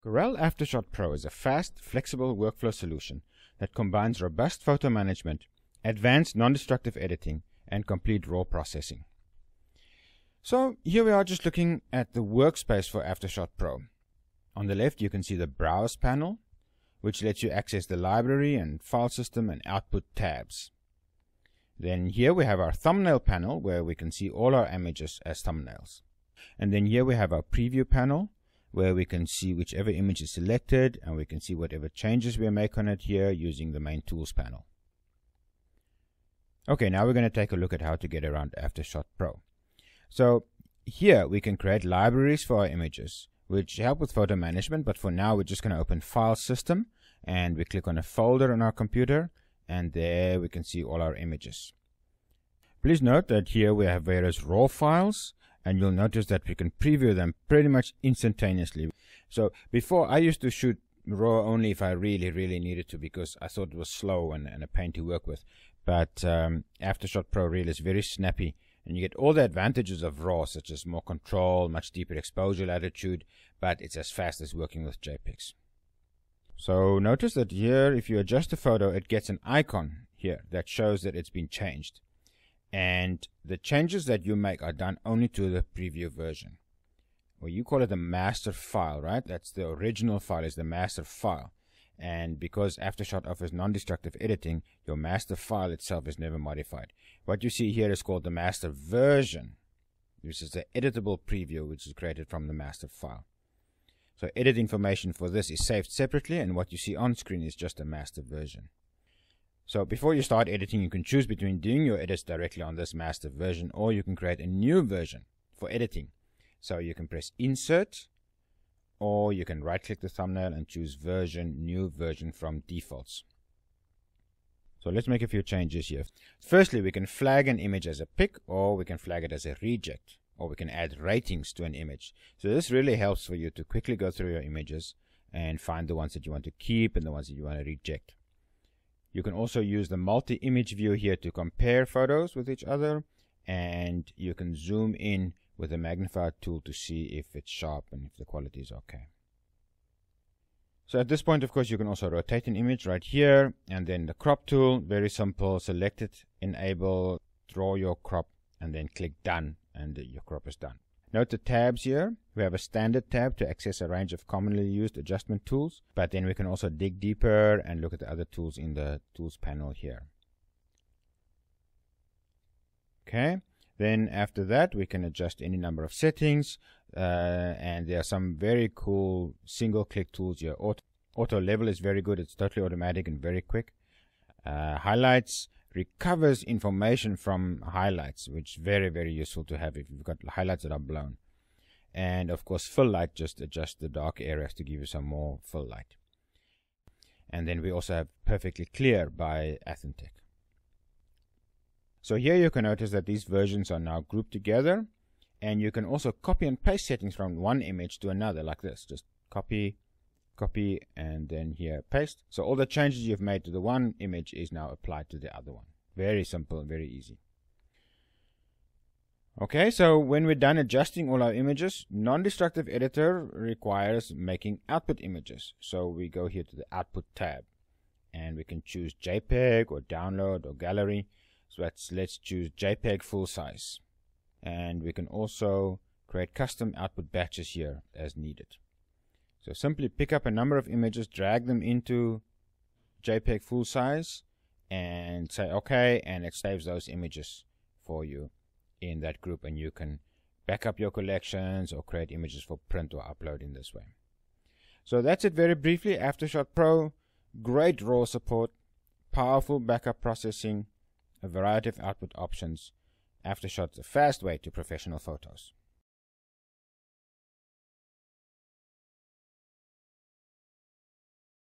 Corel AfterShot Pro is a fast, flexible workflow solution that combines robust photo management, advanced non-destructive editing, and complete raw processing. So here we are just looking at the workspace for AfterShot Pro. On the left you can see the Browse panel, which lets you access the library and file system and output tabs. Then here we have our thumbnail panel, where we can see all our images as thumbnails. And then here we have our preview panel, where we can see whichever image is selected, and we can see whatever changes we make on it here using the main tools panel. Okay, now we're going to take a look at how to get around AfterShot Pro. So here we can create libraries for our images, which help with photo management, but for now we're just going to open File System, and we click on a folder on our computer, and there we can see all our images. Please note that here we have various raw files, and you'll notice that we can preview them pretty much instantaneously. So before, I used to shoot raw only if I really needed to, because I thought it was slow and a pain to work with. But AfterShot Pro Reel is very snappy, and you get all the advantages of raw, such as more control, much deeper exposure latitude, but it's as fast as working with JPEGs. So notice that here, if you adjust the photo, it gets an icon here that shows that it's been changed. And the changes that you make are done only to the preview version. Well, you call it a master file, right? That's the original file, is the master file. And because AfterShot offers non-destructive editing, your master file itself is never modified. What you see here is called the master version. This is the editable preview, which is created from the master file. So edit information for this is saved separately, and what you see on screen is just a master version. So before you start editing, you can choose between doing your edits directly on this master version, or you can create a new version for editing. So you can press Insert, or you can right click the thumbnail and choose Version, New Version from Defaults. So let's make a few changes here. Firstly, we can flag an image as a pick, or we can flag it as a reject, or we can add ratings to an image. So this really helps for you to quickly go through your images and find the ones that you want to keep and the ones that you want to reject. You can also use the multi-image view here to compare photos with each other, and you can zoom in with a magnifier tool to see if it's sharp and if the quality is okay. So at this point, of course, you can also rotate an image right here, and then the crop tool, very simple, select it, enable, draw your crop, and then click done, and your crop is done. Note the tabs here. We have a standard tab to access a range of commonly used adjustment tools, but then we can also dig deeper and look at the other tools in the tools panel here. Okay, then after that we can adjust any number of settings, and there are some very cool single click tools here. Auto level is very good, it's totally automatic and very quick. Highlights recovers information from highlights, which is very useful to have if you've got highlights that are blown. And of course, fill light just adjust the dark areas to give you some more fill light. And then we also have perfectly clear by Athentech. So here you can notice that these versions are now grouped together, and you can also copy and paste settings from one image to another like this. Just copy, and then here paste. So all the changes you've made to the one image is now applied to the other one. Very simple and very easy. Okay, so when we're done adjusting all our images, non-destructive editor requires making output images. So we go here to the output tab, and we can choose JPEG or download or gallery. So let's choose JPEG full size. And we can also create custom output batches here as needed. So simply pick up a number of images, drag them into JPEG full size, and say OK, and it saves those images for you in that group, and you can back up your collections or create images for print or upload in this way. So that's it very briefly. AfterShot Pro, great RAW support, powerful backup processing, a variety of output options. AfterShot's a fast way to professional photos.